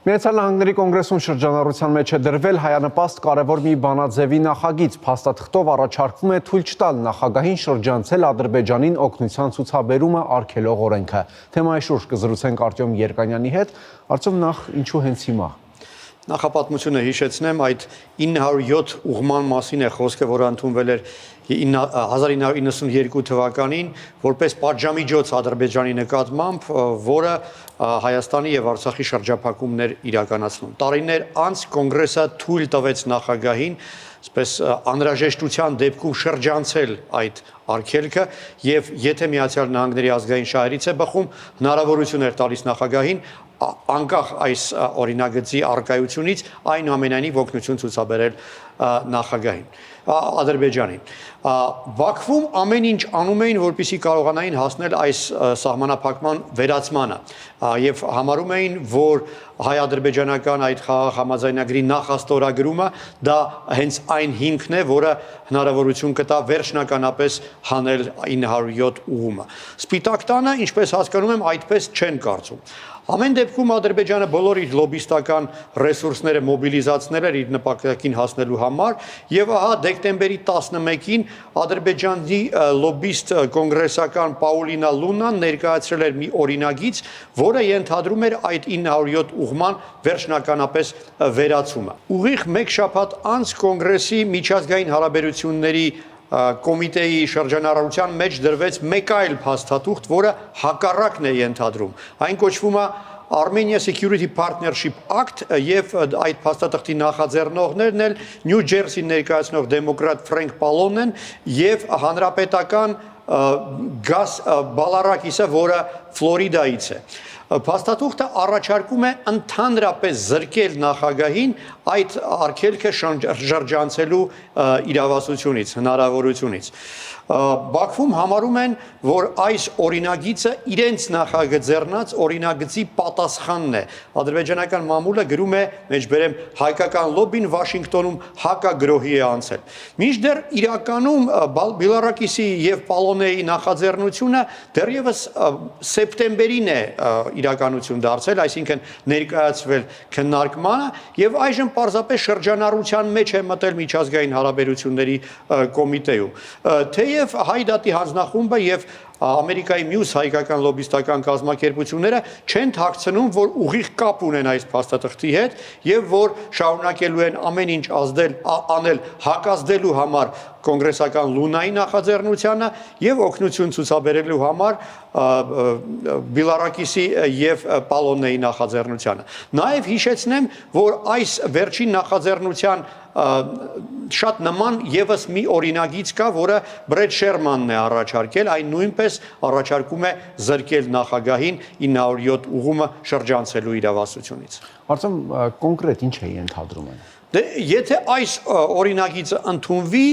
Միացյալ Նահանգների կոնգրեսում շրջանառության մեջ է դրվել հայանպաստ կարևոր մի բանաձևի նախագիծ, փաստաթղթով առաջարկվում է թույլ չտալ նախագահին շրջանցել Ադրբեջանին օգնության ցուցաբերումը արգելող օրենքը։ Թեմայի շուրջ կզրուցենք Արտյոմ Երկանյանի հետ, Արտյոմ, նախ ինչու հենց հիմա։ Նախապատմությունը հիշեցնեմ, այդ 907 ուղղման մասին է խոսքը, որը ընդունվել էր 1992 թվականին, որպես պատժամիջոց Ադրբեջանի նկատմամբ, որը Հայաստանի եւ Արցախի շրջափակումներ իրականացնում։ Տարիներ անց կոնգրեսը թույլ տվեց նախագահին, այսպես անհրաժեշտության դեպքում շրջանցել այդ արգելքը եւ եթե Միացյալ Նահանգների ազգային շահերից է բխում, հնարավորություն էր տալիս նախագահին անկախ այս օրինագծի արկայությունից այնուամենայնիվ օգնություն ցուցաբերել նախագահին Ադրբեջանին։ Բաքվում ամեն ինչ անում էին, որպեսզի կարողանային հասնել այս սահմանափակման վերացմանը եւ համարում էին, որ հայ-ադրբեջանական այդ խաղաղ համաձայնագրի նախաստորագրումը դա հենց այն հիմքն է, որը հնարավորություն կտա վերջնականապես հանել 907 ուղումը։ Սպիտակ տանը, ինչպես հասկանում եմ, այդպես չեն կարծում։ Ամեն դեպքում Ադրբեջանը բոլոր իր լոբիստական ռեսուրսները մոբիլիզացնել էր իր նպատակին հասնելու համար եւ ահա դեկտեմբերի 11-ին Ադրբեջանի լոբիստ կոնգրեսական Պաուլինա Լունան ներկայացրել էր մի օրինագիծ, որը ենթադրում էր այդ 907 ուղման վերջնականապես վերացումը։ Ուղիղ մեկ շաբաթ անց կոնգրեսի միջազգային հարաբերությունների կոմիտեի շրջանառության մեջ դրվեց մեկ այլ փաստաթուղթ, որը հակառակն է ենթադրում։ Այն կոչվում է Armenia Security Partnership Act եւ այդ փաստաթղթի նախաձեռնողներն էլ Նյու Ջերսի ներկայացնող դեմոկրատ Ֆրենկ Պալոնն եւ հանրապետական Գաս Բալարակիսը, որը Ֆլորիդայից է։ Փաստաթուղթը առաջարկում է ընդհանրապես զրկել նախագահին այդ արգելքը շրջանցելու իրավասությունից, հնարավորությունից։ Բաքվում համարում են, որ այս օրինագիծը իրենց նախագծերնած օրինագծի պատասխանն է։ Ադրբեջանական մամուլը գրում է, մեջբերեմ, հայկական լոբին Վաշինգտոնում հակագրոհի է անցել։ Մինչդեռ իրականում Բելարակիսի եւ Պալոնեի նախաձեռնությունը դեռևս սեպտեմբերին է իրականություն դարձել, այսինքն ներկայացվել քննարկմանը եւ այժմ պարզապես շրջանառության մեջ է մտել միջազգային հարաբերությունների կոմիտեում։ Թեև Հայ դատի հանձնախումբը եւ Ամերիկայի մյուս հայկական լոբիստական կազմակերպությունները չեն թաքցնում, որ ուղիղ կապ ունեն այս փաստաթղթի հետ եւ որ շարունակելու են ամեն ինչ անել հակազդելու համար կոնգրեսական Լունայի նախաձեռնությանը եւ օգնություն ցուցաբերելու համար Բելարակիսի եւ Պալոնեի նախաձեռնությանը։ Նաեւ հիշեցնեմ, որ այս վերջին նախաձեռնության շատ նման եւս մի օրինագիծ կա, որը Բրեդ Շերմանն է առաջարկել, այն նույնպես առաջարկում է զրկել նախագահին 907 ուղումը շրջանցելու իրավասությունից։ Արտյոմ, կոնկրետ ինչ է ենթադրում են։ Դե եթե այս օրինագիծը ընդունվի,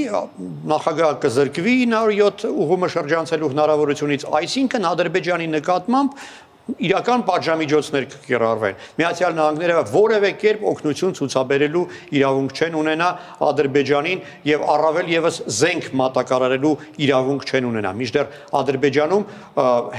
նախագահը կզրկվի 907 ուղումը շրջանցելու հնարավորությունից, այսինքն Ադրբեջանի նկատմամբ իրական պատժամիջոցներ կկիրառվեն։ Միացյալ Նահանգները որևէ կերպ օգնություն ցուցաբերելու իրավունք չեն ունենա Ադրբեջանին եւ առավել եւս զենք մատակարարելու իրավունք չեն ունենա։ Մինչդեռ Ադրբեջանում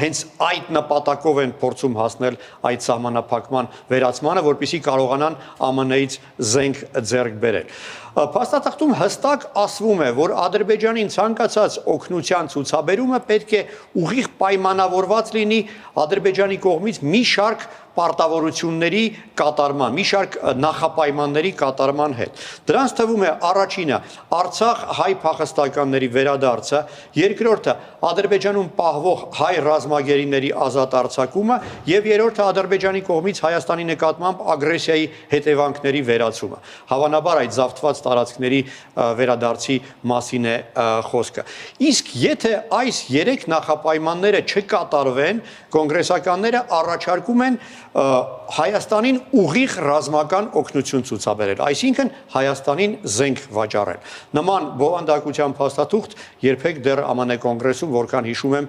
հենց այդ նպատակով են փորձում հասնել այդ սահմանափակման վերացմանը, որպեսզի կարողանան ԱՄՆ-ից զենք ձեռք բերել։ Փաստաթղթում հստակ ասվում է, որ Ադրբեջանին ցանկացած օգնության ցուցաբերումը պետք է ուղիղ պայմանավորված լինի Ադրբեջանի կողմից մի շարք պարտավորությունների կատարման, մի շարք նախապայմանների կատարման հետ։ Դրանց թվում է առաջինը Արցախ հայ փախստականների վերադարձը, երկրորդը Ադրբեջանում պահվող հայ ռազմագերիների ազատ արձակումը եւ երրորդը Ադրբեջանի կողմից Հայաստանի նկատմամբ ագրեսիայի հետևանքների վերացումը։ Հավանաբար այդ զավթված տարածքների վերադարձի մասին է խոսքը։ Իսկ եթե այս երեք նախապայմանները չկատարվեն, կոնգրեսականները առաջարկում են Հայաստանին ուղիղ ռազմական օգնություն ցուցաբերել, այսինքն Հայաստանին զենք վաճառել։ Նման բովանդակության փաստաթուղթ երբեք դեռ ԱՄՆ կոնգրեսում, որքան հիշում եմ,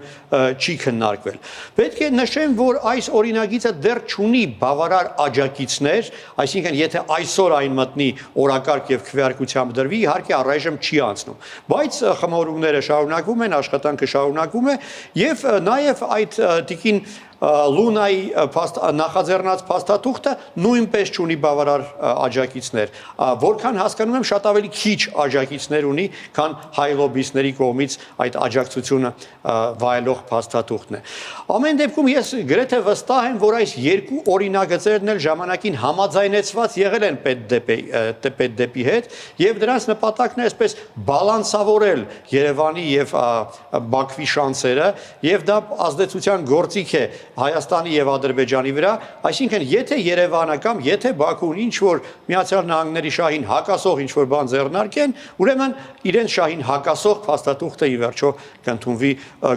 չի քննարկվել։ Պետք է նշեմ, որ այս օրինագիծը դեռ չունի բավարար աջակիցներ, այսինքն եթե այսօր այն մտնի օրակարգ եւ քվեարկությամբ դրվի, իհարկե առայժմ չի անցնում։ Բայց խմորումները շարունակվում են, աշխատանքը շարունակվում է եւ նաեւ այդ տիկին Լունայի նախաձեռնած փաստաթուղթը նույնպես չունի բավարար աջակիցներ, որքան հասկանում եմ շատ ավելի քիչ աջակիցներ ունի, քան հայ լոբբիստների կողմից այդ աջակցությունը վայելող փաստաթուղթն է։ Ամեն դեպքում ես գրեթե վստահ եմ, որ այս երկու օրինագծերն էլ ժամանակին համաձայնեցված եղել են պետդեպի հետ, եւ դրանց նպատակն է այսպես բալանսավորել Երևանի եւ Բաքվի շանսերը, եւ դա ազդեցության գործիք է Հայաստանի եւ Ադրբեջանի վրա, այսինքն եթե Երևանը կամ եթե Բաքուն ինչ որ Միացյալ Նահանգների շահին հակասող ինչ որ բան ձեռնարկեն, ուրեմն իրենց շահին հակասող փաստաթուղթը ի վերջո կընդունվի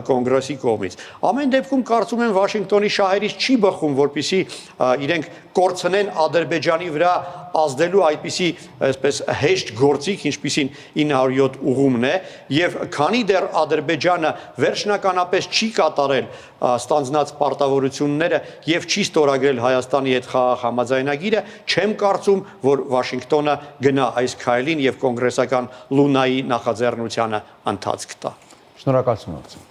կոնգրեսի կողմից։ Ամեն դեպքում կարծում եմ Վաշինգտոնի շահերից չի բխում, որպեսզի իրենք կորցնեն Ադրբեջանի վրա ազդելու այդպիսի այսպես հեշտ գործիք, ինչպիսին 907 ուղումն է, եւ քանի դեռ Ադրբեջանը վերջնականապես չի կատարել ստանձնած պարտավորությունները եւ չի ստորագրել Հայաստանի հետ խաղաղ համաձայնագիրը, չեմ կարծում, որ Վաշինգտոնը գնա այս քայլին եւ կոնգրեսական Լունայի նախաձեռնությանը ընթացք տա։ Շնորհակալություն։